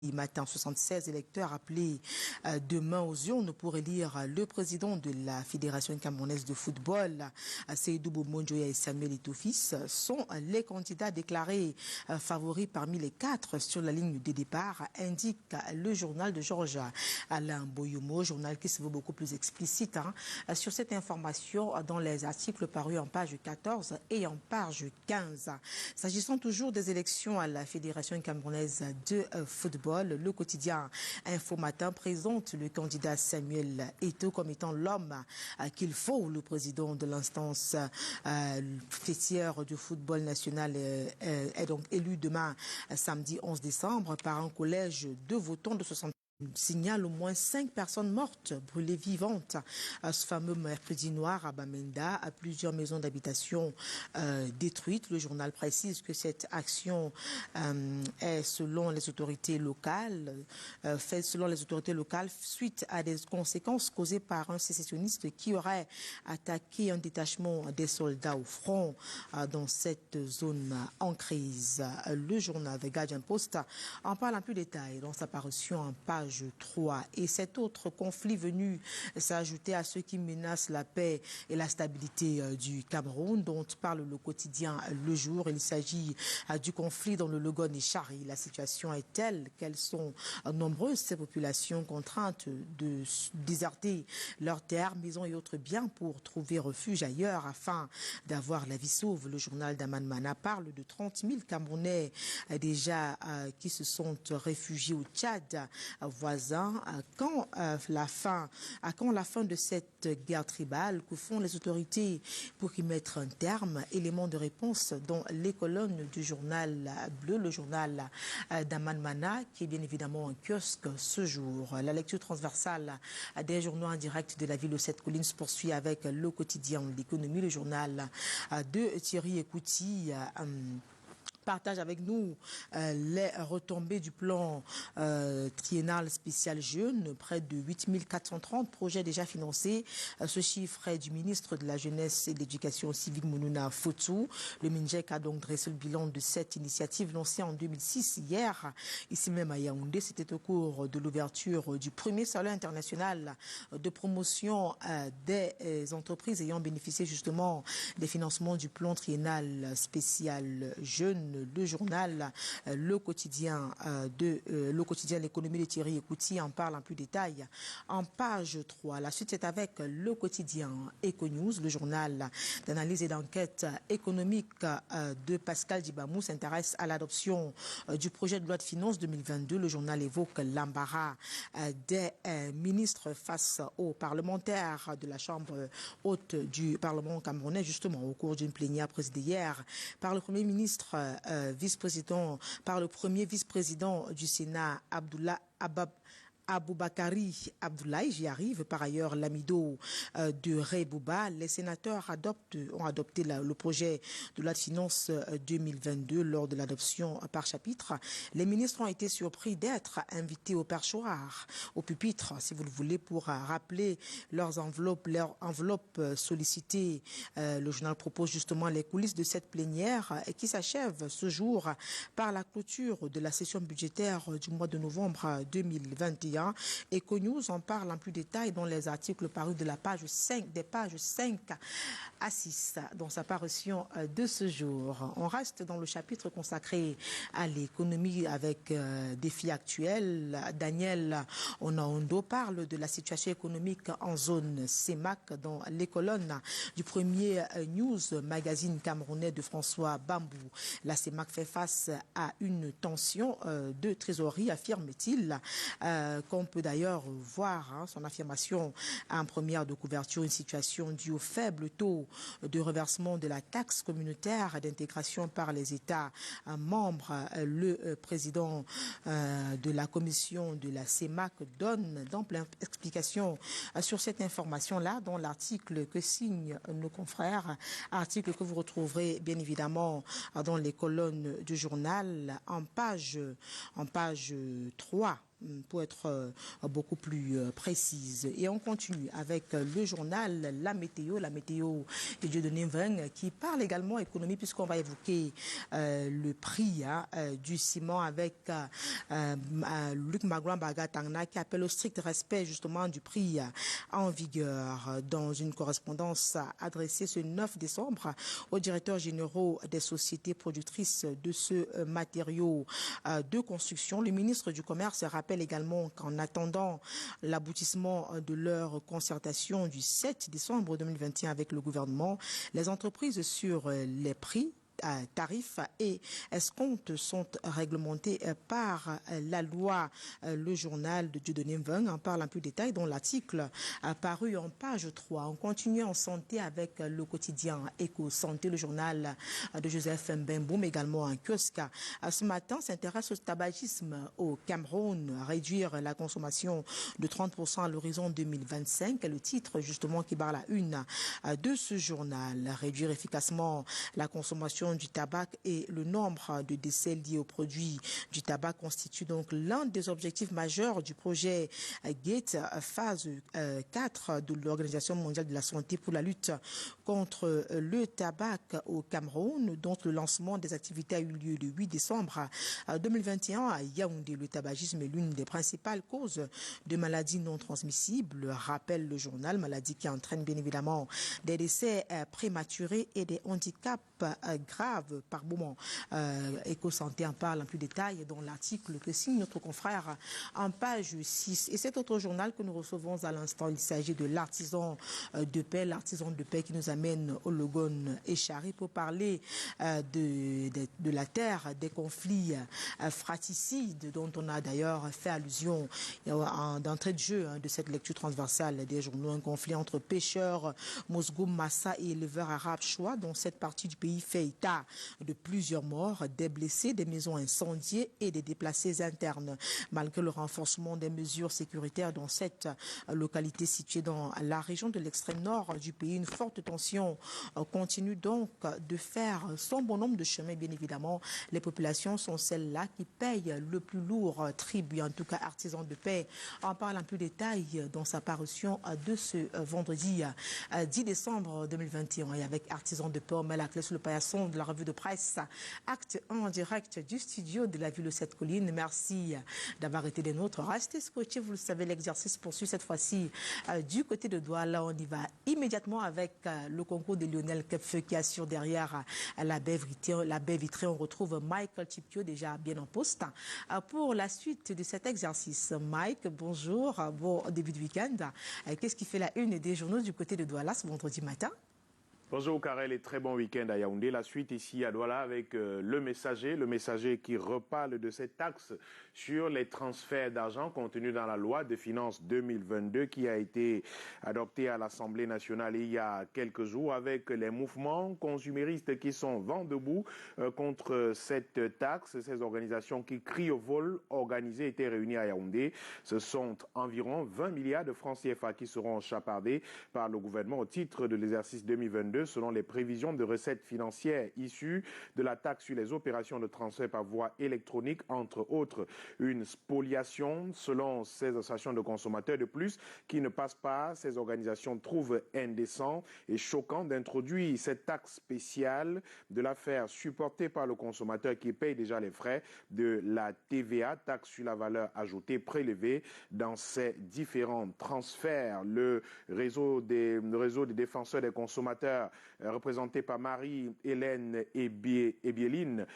Matin, 76 électeurs appelés demain aux urnes pour élire le président de la Fédération camerounaise de football, Seydou Bomonjoya et Samuel Eto'o-Fils, sont les candidats déclarés favoris parmi les 4 sur la ligne de départ, indique le journal de Georges Alain Boyomo, journal qui se veut beaucoup plus explicite sur cette information dans les articles parus en page 14 et en page 15. S'agissant toujours des élections à la Fédération camerounaise de football, le quotidien Info Matin présente le candidat Samuel Eto'o comme étant l'homme qu'il faut. Le président de l'instance fêtière du football national est donc élu demain, samedi 11 décembre, par un collège de votants de 60. Signale au moins 5 personnes mortes, brûlées vivantes. Ce fameux mercredi noir à Bamenda, à plusieurs maisons d'habitation détruites. Le journal précise que cette action est selon les autorités locales, suite à des conséquences causées par un sécessionniste qui aurait attaqué un détachement des soldats au front dans cette zone en crise. Le journal The Guardian Post en parle en plus détail dans sa parution en page 3. Et cet autre conflit venu s'ajouter à ceux qui menacent la paix et la stabilité du Cameroun, dont parle le quotidien Le Jour. Il s'agit du conflit dans le Logone et Chari. La situation est telle qu'elles sont nombreuses, ces populations contraintes de déserter leurs terres, maisons et autres biens pour trouver refuge ailleurs afin d'avoir la vie sauve. Le journal d'Aman Mana parle de 30 000 Camerounais déjà qui se sont réfugiés au Tchad voisin. Quand la fin de cette guerre tribale, que font les autorités pour y mettre un terme? Élément de réponse dans les colonnes du journal bleu, le journal d'Aman Mana, qui est bien évidemment un kiosque ce jour. La lecture transversale des journaux en direct de la ville aux 7 collines se poursuit avec le quotidien de l'économie, le journal de Thierry Ekouti. Partage avec nous les retombées du plan triennal spécial jeune, près de 8 430 projets déjà financés. Ce chiffre est du ministre de la Jeunesse et de l'Éducation civique Mounouna Fotou. Le MINJEC a donc dressé le bilan de cette initiative lancée en 2006 hier, ici même à Yaoundé. C'était au cours de l'ouverture du premier salon international de promotion des entreprises ayant bénéficié justement des financements du plan triennal spécial jeune. Le journal, le quotidien l'économie de Thierry Ekouti en parle en plus détail en page 3. La suite est avec le quotidien Econews, le journal d'analyse et d'enquête économique de Pascal Djibamou s'intéresse à l'adoption du projet de loi de finances 2022. Le journal évoque l'embarras des ministres face aux parlementaires de la Chambre haute du Parlement camerounais, justement au cours d'une plénière présidée hier par le Premier ministre par le premier vice-président du Sénat, Aboubakari Abdoulaye, j'y arrive. Par ailleurs, l'amido de Ray Bouba. Les sénateurs ont adopté le projet de loi de finances 2022 lors de l'adoption par chapitre. Les ministres ont été surpris d'être invités au perchoir, au pupitre, si vous le voulez, pour rappeler leurs enveloppes sollicitées. Le journal propose justement les coulisses de cette plénière qui s'achève ce jour par la clôture de la session budgétaire du mois de novembre 2021. Econews en parle en plus détail dans les articles parus de des pages 5 à 6 dans sa parution de ce jour. On reste dans le chapitre consacré à l'économie avec défis actuels. Daniel Onaondo parle de la situation économique en zone CEMAC dans les colonnes du premier news magazine camerounais de François Bambou. La CEMAC fait face à une tension de trésorerie, affirme-t-il, qu'on peut d'ailleurs voir son affirmation en première de couverture, une situation due au faible taux de reversement de la taxe communautaire d'intégration par les États membres. Le président de la commission de la CEMAC donne d'amples explications sur cette information-là dans l'article que signent nos confrères, article que vous retrouverez bien évidemment dans les colonnes du journal en page 3. pour être beaucoup plus précise. Et on continue avec le journal La Météo de Dieudonné Mveng qui parle également économie puisqu'on va évoquer le prix du ciment avec Luc Magouan-Bagatangna qui appelle au strict respect justement du prix en vigueur dans une correspondance adressée ce 9 décembre aux directeurs généraux des sociétés productrices de ce matériau de construction. Le ministre du Commerce rappelle également qu'en attendant l'aboutissement de leur concertation du 7 décembre 2021 avec le gouvernement, les entreprises sur les prix tarifs et escomptes sont réglementés par la loi. Le journal de Dieudonné Mveng en parle un peu détail dans l'article paru en page 3. On continue en santé avec le quotidien Éco Santé, le journal de Joseph Mbemboum, également un kiosque. Ce matin s'intéresse au tabagisme au Cameroun, réduire la consommation de 30% à l'horizon 2025. Le titre justement qui barre la une de ce journal. Réduire efficacement la consommation du tabac et le nombre de décès liés aux produits du tabac constitue donc l'un des objectifs majeurs du projet GATE phase 4 de l'Organisation mondiale de la santé pour la lutte contre le tabac au Cameroun, dont le lancement des activités a eu lieu le 8 décembre 2021 à Yaoundé. Le tabagisme est l'une des principales causes de maladies non transmissibles, rappelle le journal, maladie qui entraîne bien évidemment des décès prématurés et des handicaps graves par moment. Éco Santé en parle en plus détail dans l'article que signe notre confrère en page 6. Et cet autre journal que nous recevons à l'instant, il s'agit de l'artisan de paix qui nous amène au Logon Echari pour parler de la terre des conflits fratricides dont on a d'ailleurs fait allusion d'entrée de jeu de cette lecture transversale des journaux. Un conflit entre pêcheurs Mosgoum, Massa et éleveurs arabes Choua dans cette partie du pays fait état de plusieurs morts, des blessés, des maisons incendiées et des déplacés internes. Malgré le renforcement des mesures sécuritaires dans cette localité située dans la région de l'extrême nord du pays, une forte tension continue donc de faire son bon nombre de chemins. Bien évidemment, les populations sont celles-là qui payent le plus lourd tribut. En tout cas, Artisans de paix en parle un peu de détail dans sa parution de ce vendredi 10 décembre 2021. Et avec Artisans de paix, on met la clé sur le paillasson de la revue de presse Acte 1 en direct du studio de la ville de cette colline. Merci d'avoir été des nôtres. Restez scotchés, vous le savez, l'exercice poursuit cette fois-ci du côté de Douala. On y va immédiatement avec le concours de Lionel Kepfeu qui assure derrière la baie vitrée. On retrouve Michael Chipkio déjà bien en poste pour la suite de cet exercice. Mike, bonjour, bon début de week-end. Qu'est-ce qui fait la une des journaux du côté de Douala ce vendredi matin? Bonjour Karel et très bon week-end à Yaoundé. La suite ici à Douala avec le messager qui reparle de cette taxe sur les transferts d'argent contenus dans la loi de finances 2022 qui a été adoptée à l'Assemblée nationale il y a quelques jours avec les mouvements consuméristes qui sont vent debout contre cette taxe. Ces organisations qui crient au vol organisé étaient réunies à Yaoundé. Ce sont environ 20 milliards de francs CFA qui seront chapardés par le gouvernement au titre de l'exercice 2022. Selon les prévisions de recettes financières issues de la taxe sur les opérations de transfert par voie électronique, entre autres une spoliation selon ces associations de consommateurs. De plus, qui ne passent pas, ces organisations trouvent indécent et choquant d'introduire cette taxe spéciale, de la faire supporter par le consommateur qui paye déjà les frais de la TVA, taxe sur la valeur ajoutée prélevée dans ces différents transferts. Le réseau des défenseurs des consommateurs représenté par Marie-Hélène Ebieline,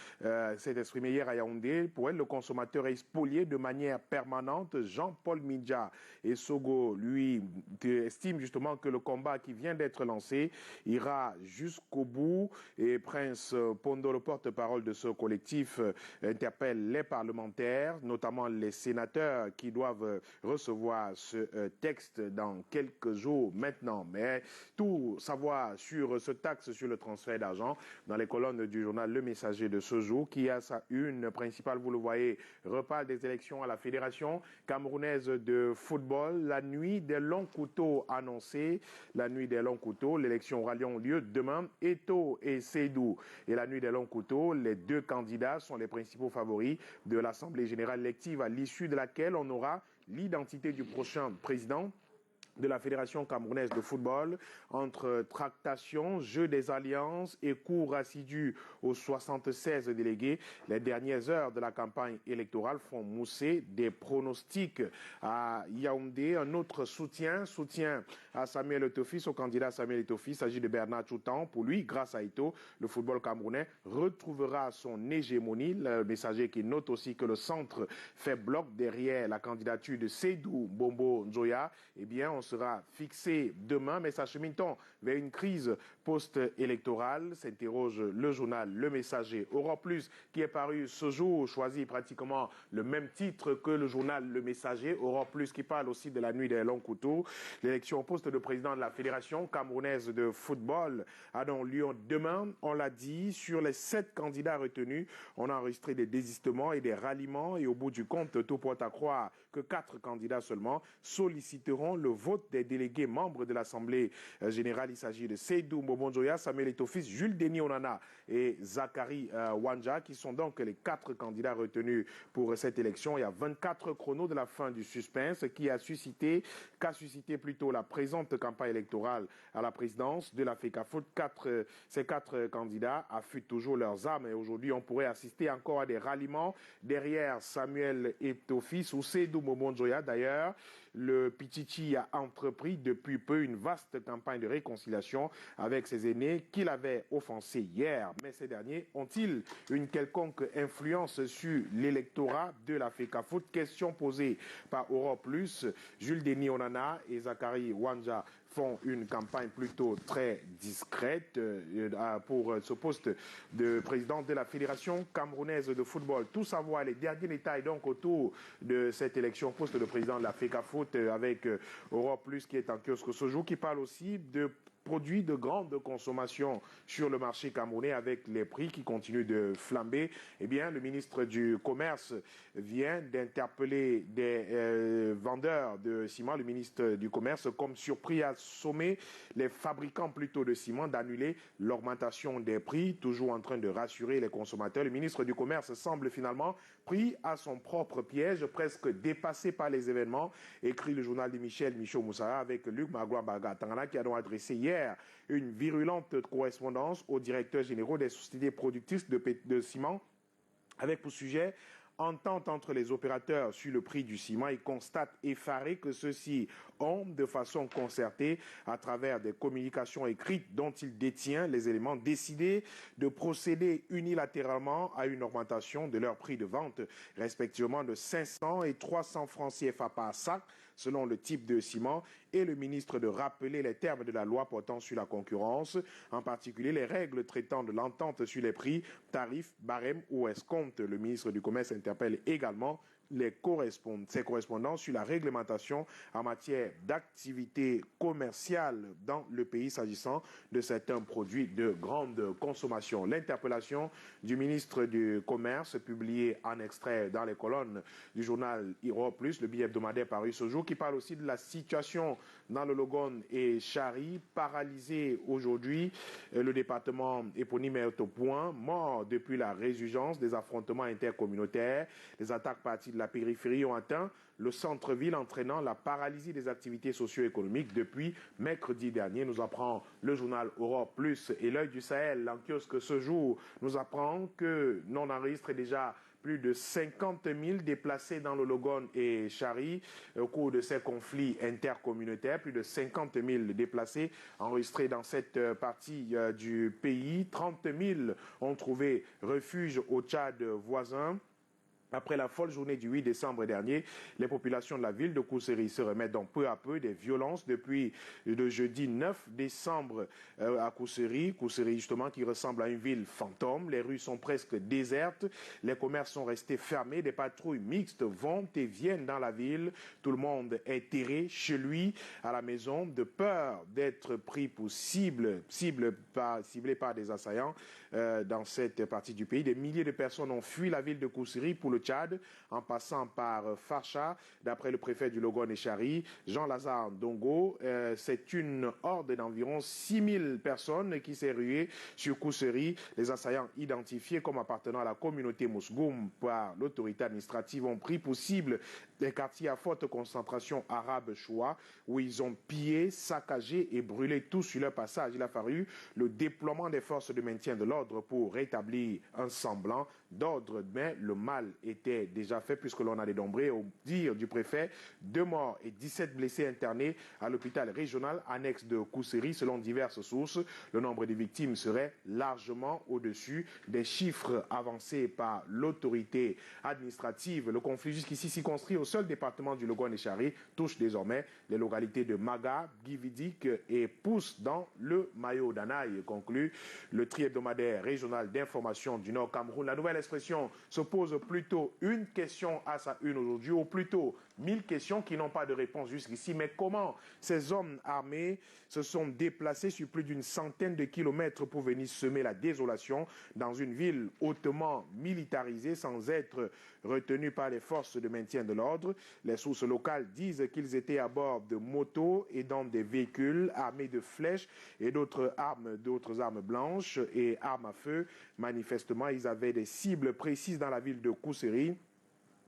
s'est exprimé hier à Yaoundé. Pour elle, le consommateur est spolié de manière permanente. Jean-Paul Midja et Sogo, lui, estime justement que le combat qui vient d'être lancé ira jusqu'au bout. Et Prince Pondo, le porte-parole de ce collectif, interpelle les parlementaires, notamment les sénateurs qui doivent recevoir ce texte dans quelques jours maintenant. Mais tout savoir sur sur ce taxe sur le transfert d'argent dans les colonnes du journal Le Messager de ce jour, qui a sa une principale, vous le voyez, repas des élections à la Fédération camerounaise de football. La nuit des longs couteaux annoncée, la nuit des longs couteaux, l'élection aura lieu demain. Eto'o et Seydou et la nuit des longs couteaux, les deux candidats sont les principaux favoris de l'Assemblée générale élective, à l'issue de laquelle on aura l'identité du prochain président de la Fédération camerounaise de football. Entre tractations, jeu des alliances et cours assidus aux 76 délégués, les dernières heures de la campagne électorale font mousser des pronostics à Yaoundé. Un autre soutien à Samuel Eto'o, au candidat Samuel Eto'o. Il s'agit de Bernard Choutan. Pour lui, grâce à Eto'o, le football camerounais retrouvera son hégémonie. Le messager qui note aussi que le centre fait bloc derrière la candidature de Seydou Bombo Nzoya. Eh bien, on sera fixé demain, mais s'achemine-t-on vers une crise post-électorale? S'interroge le journal Le Messager. Europe Plus, qui est paru ce jour, choisit pratiquement le même titre que le journal Le Messager. Europe Plus qui parle aussi de la nuit des longs couteaux. L'élection au poste de président de la Fédération camerounaise de football a donc lieu demain. On l'a dit, sur les 7 candidats retenus, on a enregistré des désistements et des ralliements, et au bout du compte, tout porte à croire que 4 candidats seulement solliciteront le vote des délégués membres de l'Assemblée générale. Il s'agit de Seydou Bombo Nzoya, Samuel Eto'o, Jules Denis Onana et Zachary Wanja, qui sont donc les 4 candidats retenus pour cette élection. Il y a 24 chronos de la fin du suspense qu'a suscité plutôt la présente campagne électorale à la présidence de la FECAFOOT. Ces 4 candidats affûtent toujours leurs armes, et aujourd'hui on pourrait assister encore à des ralliements derrière Samuel Eto'o ou Seydou Bombo Nzoya. D'ailleurs, le Pichichi a entrepris depuis peu une vaste campagne de réconciliation avec ses aînés qu'il avait offensés hier. Mais ces derniers ont-ils une quelconque influence sur l'électorat de la FECAFOOT? Question posée par Europe Plus. Jules Denis Onana et Zachary Wanja font une campagne plutôt très discrète pour ce poste de président de la Fédération camerounaise de football. Tout savoir, les derniers détails donc autour de cette élection au poste de président de la FECAFOOT avec Europe Plus qui est en kiosque ce jour, qui parle aussi de produits de grande consommation sur le marché camerounais avec les prix qui continuent de flamber. Eh bien, le ministre du Commerce vient d'interpeller des vendeurs de ciment. Le ministre du Commerce, comme surpris, a sommé les fabricants plutôt de ciment d'annuler l'augmentation des prix, toujours en train de rassurer les consommateurs. Le ministre du Commerce semble finalement pris à son propre piège, presque dépassé par les événements, écrit le journal de Michaud Moussara avec Luc Magloire Bagatangana, qui a donc adressé hier une virulente correspondance aux directeurs généraux des sociétés productrices de ciment avec pour sujet entente entre les opérateurs sur le prix du ciment. Il constate effaré que ceux-ci ont, de façon concertée, à travers des communications écrites dont il détient les éléments, décidé de procéder unilatéralement à une augmentation de leur prix de vente, respectivement de 500 et 300 francs CFA par sac, selon le type de ciment, et le ministre de rappeler les termes de la loi portant sur la concurrence, en particulier les règles traitant de l'entente sur les prix, tarifs, barèmes ou escomptes. Le ministre du Commerce interpelle également ses correspondants sur la réglementation en matière d'activité commerciale dans le pays s'agissant de certains produits de grande consommation. L'interpellation du ministre du Commerce, publiée en extrait dans les colonnes du journal Europe Plus, le billet hebdomadaire paru ce jour, qui parle aussi de la situation dans le Logone et Chari, paralysé aujourd'hui. Le département éponyme est au point, mort depuis la résurgence des affrontements intercommunautaires. Les attaques parties de la périphérie ont atteint le centre-ville, entraînant la paralysie des activités socio-économiques depuis mercredi dernier, nous apprend le journal Europe Plus. Et l'œil du Sahel, en kiosque ce jour, nous apprend que l'on enregistre déjà plus de 50 000 déplacés dans le Logone et Chari au cours de ces conflits intercommunautaires. Plus de 50 000 déplacés enregistrés dans cette partie du pays. 30 000 ont trouvé refuge au Tchad voisin. Après la folle journée du 8 décembre dernier, les populations de la ville de Kousséri se remettent donc peu à peu des violences depuis le jeudi 9 décembre à Kousséri. Kousséri justement qui ressemble à une ville fantôme. Les rues sont presque désertes, les commerces sont restés fermés, des patrouilles mixtes vont et viennent dans la ville. Tout le monde est terré chez lui, à la maison, de peur d'être pris pour ciblé par des assaillants dans cette partie du pays. Des milliers de personnes ont fui la ville de Kousséri pour le Tchad, en passant par Facha. D'après le préfet du Logon et Chari, Jean-Lazare Dongo, c'est une horde d'environ 6000 personnes qui s'est ruée sur Kousséri. Les assaillants identifiés comme appartenant à la communauté Mousgoum par l'autorité administrative ont pris pour cible des quartiers à forte concentration arabe choua, où ils ont pillé, saccagé et brûlé tout sur leur passage. Il a fallu le déploiement des forces de maintien de l'ordre pour rétablir un semblant d'ordre, mais le mal était déjà fait puisque l'on a dénombré, au dire du préfet, 2 morts et 17 blessés internés à l'hôpital régional annexe de Kousséri. Selon diverses sources, le nombre de victimes serait largement au-dessus des chiffres avancés par l'autorité administrative. Le conflit jusqu'ici circonscrit au seul département du Logon et Chari touche désormais les localités de Maga, Gividik et Pousse dans le Mayo d'Anaï, conclut le tri-hebdomadaire régional d'information du Nord Cameroun. La nouvelle expression se pose plutôt une question à sa une aujourd'hui, ou plutôt 1000 questions qui n'ont pas de réponse jusqu'ici. Mais comment ces hommes armés se sont déplacés sur plus d'une centaine de kilomètres pour venir semer la désolation dans une ville hautement militarisée sans être retenus par les forces de maintien de l'ordre? Les sources locales disent qu'ils étaient à bord de motos et dans des véhicules armés de flèches et d'autres armes blanches et armes à feu. Manifestement, ils avaient des cibles précises dans la ville de Kousséri,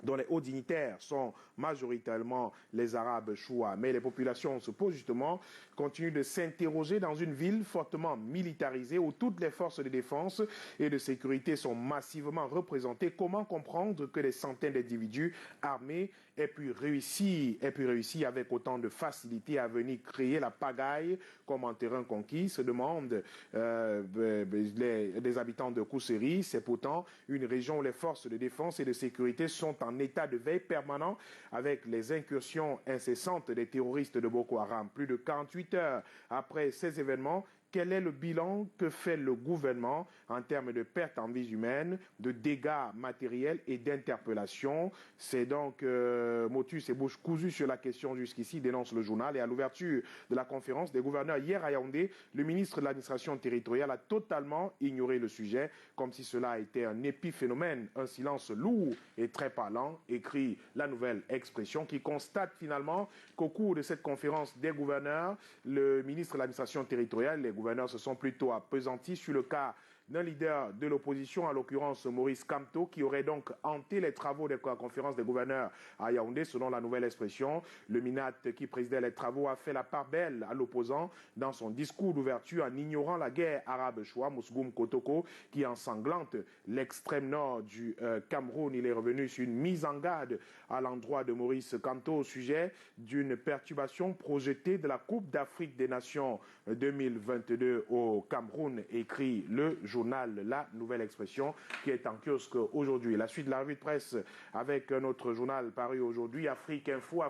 dont les hauts dignitaires sont majoritairement les Arabes choua. Mais les populations se posent justement, continuent de s'interroger dans une ville fortement militarisée où toutes les forces de défense et de sécurité sont massivement représentées. Comment comprendre que des centaines d'individus armés aient pu réussir avec autant de facilité à venir créer la pagaille comme en terrain conquis, se demandent les habitants de Kousséri. C'est pourtant une région où les forces de défense et de sécurité sont en état de veille permanent avec les incursions incessantes des terroristes de Boko Haram. Plus de 48 heures après ces événements, quel est le bilan que fait le gouvernement en termes de pertes en vies humaines, de dégâts matériels et d'interpellations? C'est donc motus et bouche cousue sur la question jusqu'ici, dénonce le journal. Et à l'ouverture de la conférence des gouverneurs hier à Yaoundé, le ministre de l'administration territoriale a totalement ignoré le sujet, comme si cela était un épiphénomène, un silence lourd et très parlant, écrit la nouvelle expression, qui constate finalement qu'au cours de cette conférence des gouverneurs, le ministre de l'administration territoriale, les gouverneurs se sont plutôt appesantis sur le cas d'un leader de l'opposition, en l'occurrence Maurice Kamto, qui aurait donc hanté les travaux de la conférence des gouverneurs à Yaoundé, selon la nouvelle expression. Le MINAT qui présidait les travaux a fait la part belle à l'opposant dans son discours d'ouverture en ignorant la guerre arabe choua. Mousgoum Kotoko, qui ensanglante l'extrême nord du Cameroun, il est revenu sur une mise en garde à l'endroit de Maurice Kamto au sujet d'une perturbation projetée de la Coupe d'Afrique des Nations 2022 au Cameroun, écrit le journal La Nouvelle Expression, qui est en kiosque aujourd'hui. La suite de la revue de presse avec notre journal paru aujourd'hui, Afrique Info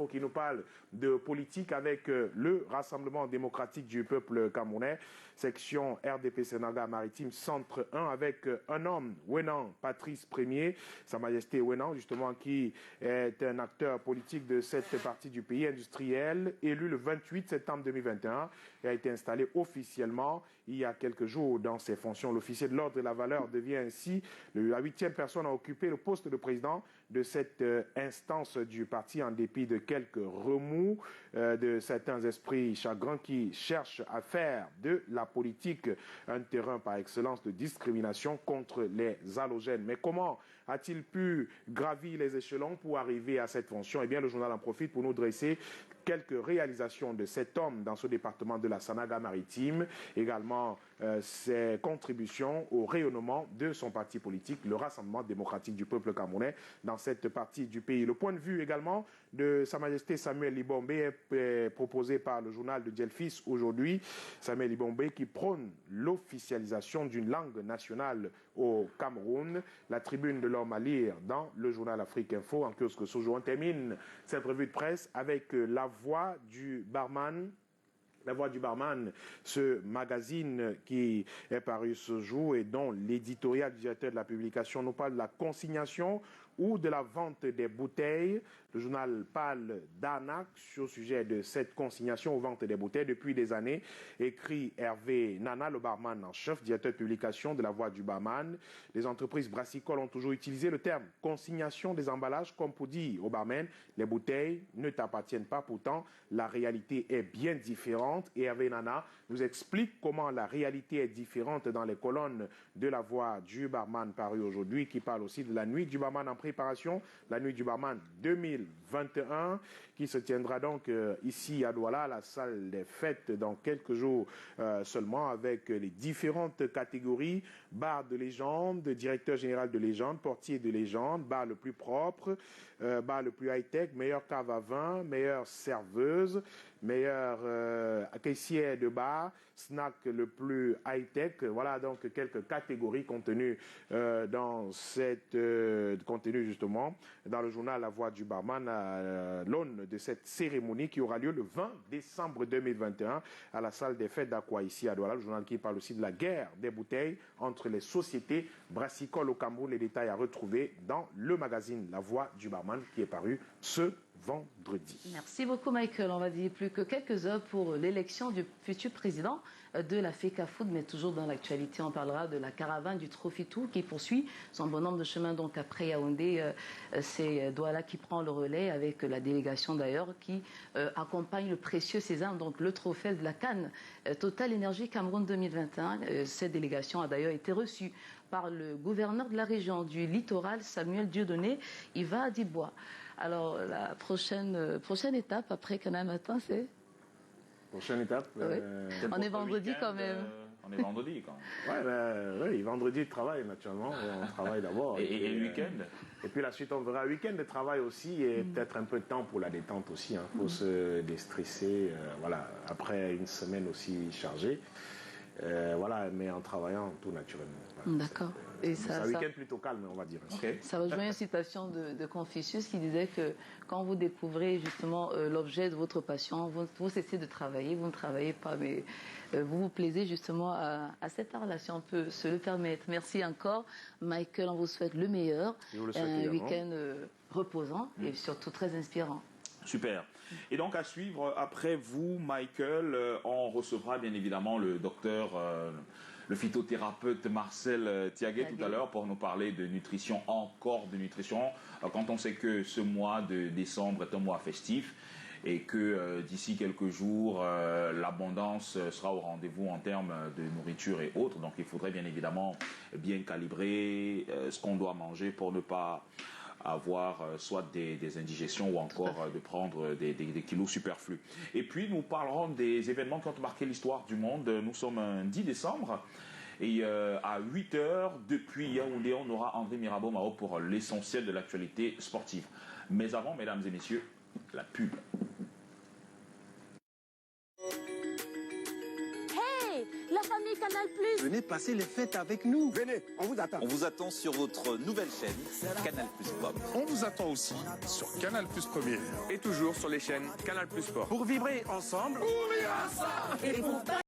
qui nous parle de politique avec le Rassemblement démocratique du peuple camerounais, section RDP Sénégal Maritime, centre 1, avec un homme, Wenan Patrice Premier, Sa Majesté Wenan, justement, qui est un acteur politique de cette partie du pays industriel, élu le 28 septembre 2021 et a été installé officiellement il y a quelques jours dans ses fonctions. L'officier de l'ordre et la valeur devient ainsi la 8e personne à occuper le poste de président de cette instance du parti, en dépit de quelques remous de certains esprits chagrins qui cherchent à faire de la politique un terrain par excellence de discrimination contre les halogènes. Mais comment a-t-il pu gravir les échelons pour arriver à cette fonction? Eh bien, le journal en profite pour nous dresser quelques réalisations de cet homme dans ce département de la Sanaga maritime, également ses contributions au rayonnement de son parti politique, le Rassemblement démocratique du peuple camerounais, dans cette partie du pays. Le point de vue également de Sa Majesté Samuel Libombé est proposé par le journal de Djelfis aujourd'hui. Samuel Libombé qui prône l'officialisation d'une langue nationale au Cameroun. La tribune de l'homme à lire dans le journal Afrique Info en kiosque ce jour. On termine cette revue de presse avec la voix du barman. La Voix du barman, ce magazine qui est paru ce jour et dont l'éditorial du directeur de la publication nous parle de la consignation ou de la vente des bouteilles. Le journal parle d'arnaque sur le sujet de cette consignation ou vente des bouteilles depuis des années. Écrit Hervé Nana, le barman en chef, directeur de publication de La Voix du barman. Les entreprises brassicoles ont toujours utilisé le terme consignation des emballages comme pour dire au barman, les bouteilles ne t'appartiennent pas. Pourtant, la réalité est bien différente. Et Hervé Nana nous explique comment la réalité est différente dans les colonnes de La Voix du barman paru aujourd'hui, qui parle aussi de la nuit du barman en préparation, la nuit du barman 2021, qui se tiendra donc ici à Douala, à la salle des fêtes, dans quelques jours seulement, avec les différentes catégories, bar de légende, directeur général de légende, portier de légende, bar le plus propre, bar le plus high-tech, meilleure cave à vin, meilleure serveuse, meilleur caissière de bar, snack le plus high-tech. Voilà donc quelques catégories contenues dans cette contenu justement dans le journal La Voix du barman à l'aune de cette cérémonie qui aura lieu le 20 décembre 2021 à la salle des fêtes d'Aqua ici à Douala. Le journal qui parle aussi de la guerre des bouteilles entre les sociétés brassicoles au Cameroun. Les détails à retrouver dans le magazine La Voix du barman qui est paru ce vendredi. Merci beaucoup Michael. On va dire plus que quelques heures pour l'élection du futur président de la FECAFOOT, mais toujours dans l'actualité, on parlera de la caravane du Trophy Tour qui poursuit son bonhomme de chemin donc après Yaoundé. C'est Douala qui prend le relais avec la délégation d'ailleurs qui accompagne le précieux sésame, donc le trophée de la CAN Total Énergie Cameroun 2021. Cette délégation a d'ailleurs été reçue par le gouverneur de la région du littoral, Samuel Dieudonné. Il va à Dibois. Alors, la prochaine étape après Canal Matin, c'est... Prochaine étape. Oui. On est vendredi quand même. On est vendredi quand même. Oui, vendredi de travail naturellement. On travaille d'abord. Et le week-end. Et puis la suite, on verra un week-end de travail aussi et peut-être un peu de temps pour la détente aussi, pour se déstresser. Voilà, après une semaine aussi chargée. Voilà, mais en travaillant tout naturellement. Voilà. D'accord. Et c'est un week-end plutôt calme, on va dire. Okay. Ça rejoint une citation de Confucius qui disait que quand vous découvrez justement l'objet de votre passion, vous cessez de travailler, vous ne travaillez pas, mais vous vous plaisez justement à cette art-là, si on peut se le permettre. Merci encore, Michael, on vous souhaite le meilleur. Un week-end reposant et surtout très inspirant. Super. Et donc à suivre, après vous, Michael, on recevra bien évidemment le docteur, le phytothérapeute Marcel Tiaguet tout à l'heure pour nous parler de nutrition, encore de nutrition. Quand on sait que ce mois de décembre est un mois festif et que d'ici quelques jours, l'abondance sera au rendez-vous en termes de nourriture et autres. Donc il faudrait bien évidemment bien calibrer ce qu'on doit manger pour ne pas avoir soit des indigestions ou encore de prendre des kilos superflus. Et puis nous parlerons des événements qui ont marqué l'histoire du monde. Nous sommes un 10 décembre et à 8h depuis Yaoundé, on aura André Mirabeau-Mao pour l'essentiel de l'actualité sportive. Mais avant, mesdames et messieurs, la pub. La famille Canal+. Venez passer les fêtes avec nous. Venez, on vous attend. On vous attend sur votre nouvelle chaîne, Canal+ Pop. On vous attend aussi sur Canal+ Première. Et toujours sur les chaînes Canal+ Sport. Pour vibrer ensemble. Pour vivre ensemble. Et pour